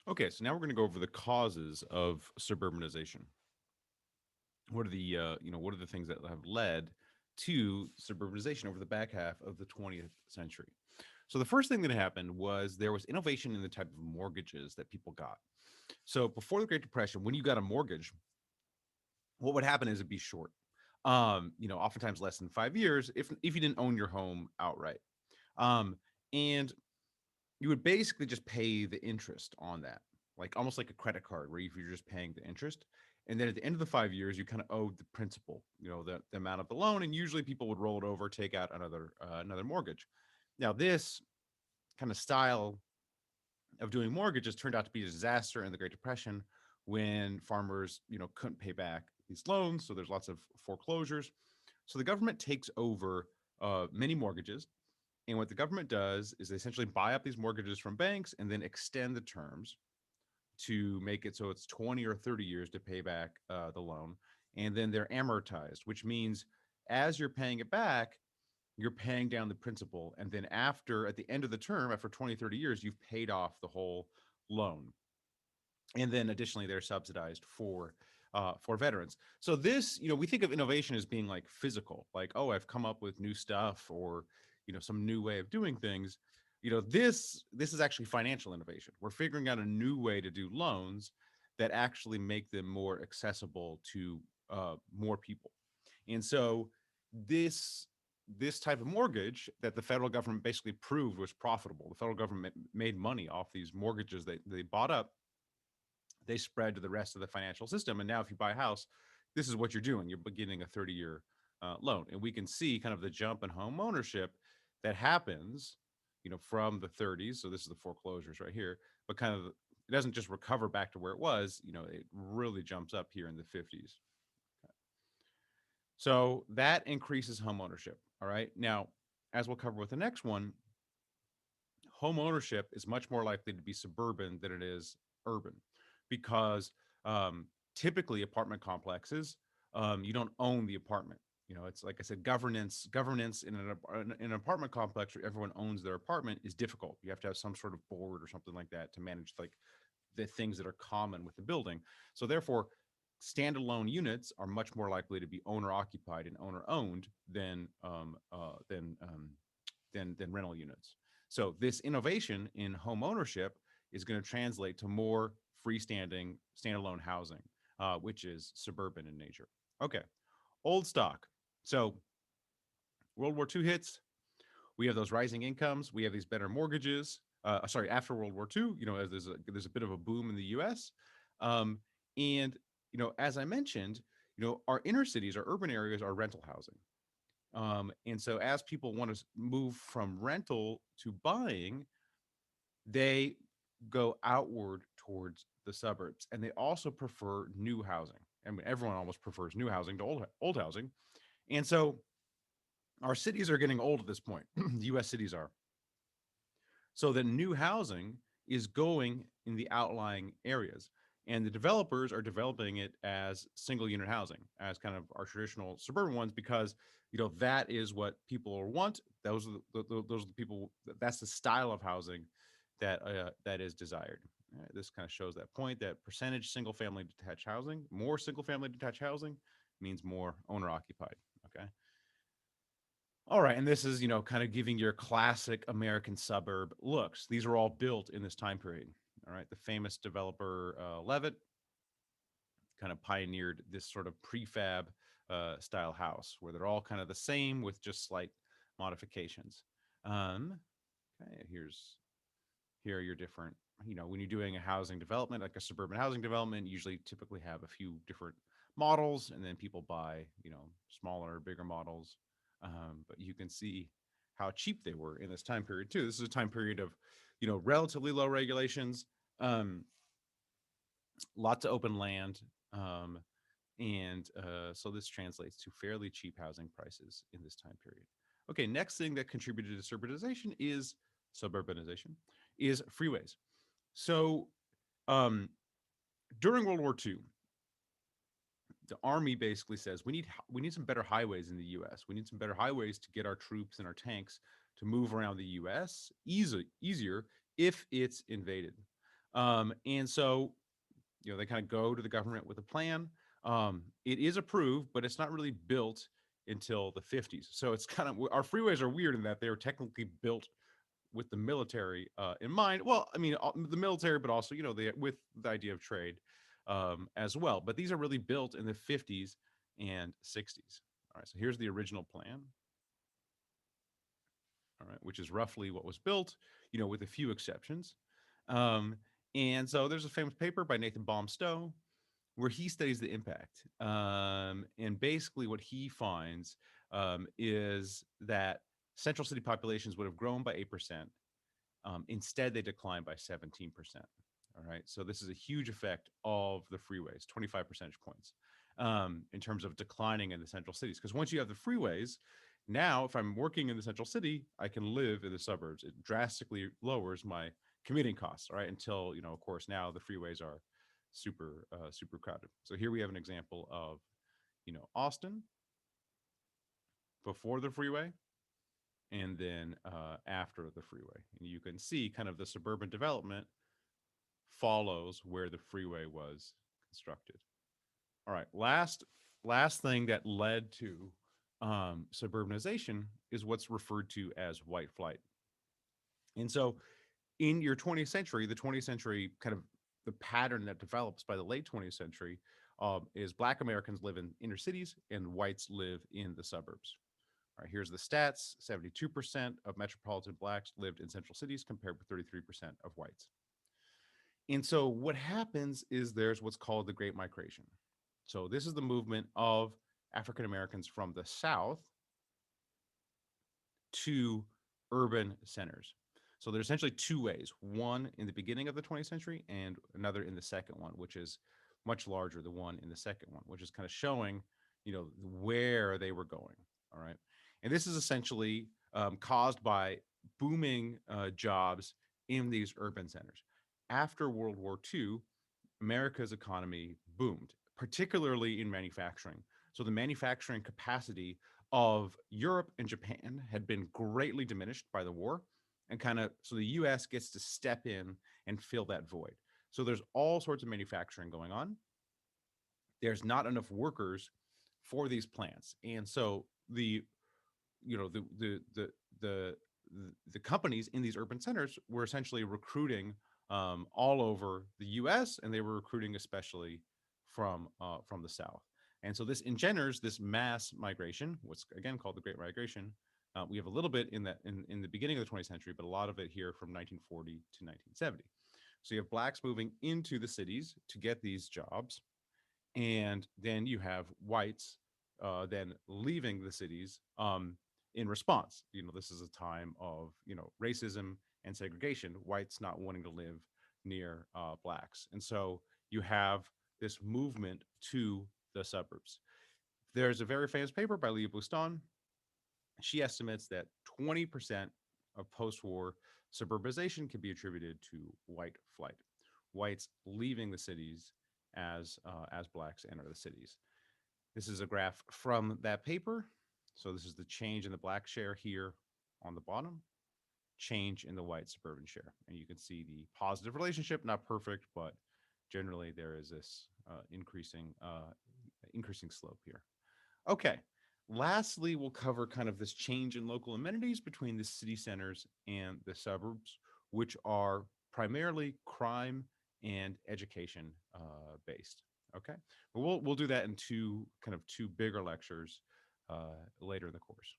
Okay, so now we're going to go over the causes of suburbanization. What are the what are the things that have led to suburbanization over the back half of the 20th century? So the first thing that happened was there was innovation in the type of mortgages that people got. So before the Great Depression, when you got a mortgage, what would happen is it'd be short. Oftentimes less than 5 years if you didn't own your home outright. Um, and you would basically just pay the interest on that, like almost like a credit card where you're just paying the interest. And then at the end of the 5 years, you kind of owed the principal, the amount of the loan. And usually people would roll it over, take out another mortgage. Now, this kind of style of doing mortgages turned out to be a disaster in the Great Depression when farmers, couldn't pay back these loans. So there's lots of foreclosures. So the government takes over many mortgages, and what the government does is they essentially buy up these mortgages from banks and then extend the terms to make it so it's 20 or 30 years to pay back the loan. And then they're amortized, which means as you're paying it back, you're paying down the principal. And then at the end of the term, after 20, 30 years, you've paid off the whole loan. And then additionally, they're subsidized for veterans. So this, we think of innovation as being like physical, like, oh, I've come up with new stuff or, some new way of doing things. This is actually financial innovation. We're figuring out a new way to do loans that actually make them more accessible to more people. And so this this type of mortgage that the federal government basically proved was profitable. The federal government made money off these mortgages that they bought up. They spread to the rest of the financial system. And now, if you buy a house, this is what you're doing. You're beginning a 30-year loan, and we can see kind of the jump in home ownership that happens, from the 30s. So this is the foreclosures right here, but kind of it doesn't just recover back to where it was. It really jumps up here in the 50s. So that increases home ownership. All right. Now, as we'll cover with the next one, home ownership is much more likely to be suburban than it is urban because typically apartment complexes, you don't own the apartment. It's like I said, governance in an apartment complex where everyone owns their apartment is difficult. You have to have some sort of board or something like that to manage like the things that are common with the building. So therefore, standalone units are much more likely to be owner occupied and owner owned than rental units. So this innovation in home ownership is going to translate to more freestanding standalone housing, which is suburban in nature. Okay, old stock. So World War II hits. We have those rising incomes. We have these better mortgages. Sorry, after World War II, as there's a bit of a boom in the U.S. Um, and as I mentioned, our inner cities, our urban areas, are rental housing. And so as people want to move from rental to buying, they go outward towards the suburbs, and they also prefer new housing. I mean, everyone almost prefers new housing to old housing. And so our cities are getting old at this point. The US cities are. So the new housing is going in the outlying areas. And the developers are developing it as single unit housing, as kind of our traditional suburban ones, because that is what people want. Those are the people. That's the style of housing that is desired. This kind of shows that point that percentage single family detached housing, more single family detached housing means more owner occupied. Okay. All right, and this is, kind of giving your classic American suburb looks. These are all built in this time period. All right, the famous developer Levitt kind of pioneered this sort of prefab style house where they're all kind of the same with just slight modifications. Okay, here are your different, when you're doing a housing development, like a suburban housing development, you usually typically have a few different models, and then people buy, smaller, bigger models. But you can see how cheap they were in this time period too. This is a time period of, relatively low regulations, um, lots of open land, um, and so this translates to fairly cheap housing prices in this time period. Okay, next thing that contributed to suburbanization is freeways. So um, during World War II, the army basically says we need some better highways in the U.S. We need some better highways to get our troops and our tanks to move around the U.S. Easier if it's invaded. And so, they kind of go to the government with a plan. It is approved, but it's not really built until the 50s. So it's kind of, our freeways are weird in that they were technically built with the military in mind. Well, I mean, the military, but also, with the idea of trade as well. But these are really built in the 50s and 60s. All right, so here's the original plan. All right, which is roughly what was built, with a few exceptions. Um, and so there's a famous paper by Nathan Baum-Stowe where he studies the impact. And basically, what he finds is that central city populations would have grown by 8%. Instead, they declined by 17%. All right. So this is a huge effect of the freeways, 25 percentage points in terms of declining in the central cities. Because once you have the freeways, now if I'm working in the central city, I can live in the suburbs. It drastically lowers my commuting costs, right? Until, of course, now the freeways are super crowded. So here we have an example of, Austin before the freeway and then after the freeway. And you can see kind of the suburban development follows where the freeway was constructed. All right, last thing that led to suburbanization is what's referred to as white flight. And so in your 20th century, the 20th century kind of the pattern that develops by the late 20th century is Black Americans live in inner cities and whites live in the suburbs. All right, here's the stats. 72% of metropolitan Blacks lived in central cities compared with 33% of whites. And so what happens is there's what's called the Great Migration. So this is the movement of African Americans from the South to urban centers. So there's essentially two ways, one in the beginning of the 20th century and another in the second one, which is much larger, the one in the second one, which is kind of showing, where they were going. All right. And this is essentially caused by booming jobs in these urban centers. After World War II, America's economy boomed, particularly in manufacturing. So the manufacturing capacity of Europe and Japan had been greatly diminished by the war. And kind of, so the US gets to step in and fill that void. So there's all sorts of manufacturing going on. There's not enough workers for these plants. And so the, you know, the, the companies in these urban centers were essentially recruiting all over the U.S. and they were recruiting especially from the South. And so this engenders this mass migration, what's again called the Great Migration. We have a little bit in that in the beginning of the 20th century, but a lot of it here from 1940 to 1970. So you have blacks moving into the cities to get these jobs, and then you have whites then leaving the cities in response. This is a time of racism and segregation. Whites not wanting to live near blacks, and so you have this movement to the suburbs. There's a very famous paper by Leah Boustan. She estimates that 20% of post-war suburbanization can be attributed to white flight, whites leaving the cities as blacks enter the cities. This is a graph from that paper. So this is the change in the black share here on the bottom, change in the white suburban share. And you can see the positive relationship, not perfect, but generally there is this increasing slope here. Okay. Lastly, we'll cover kind of this change in local amenities between the city centers and the suburbs, which are primarily crime and education based. Okay, but we'll do that in two bigger lectures later in the course.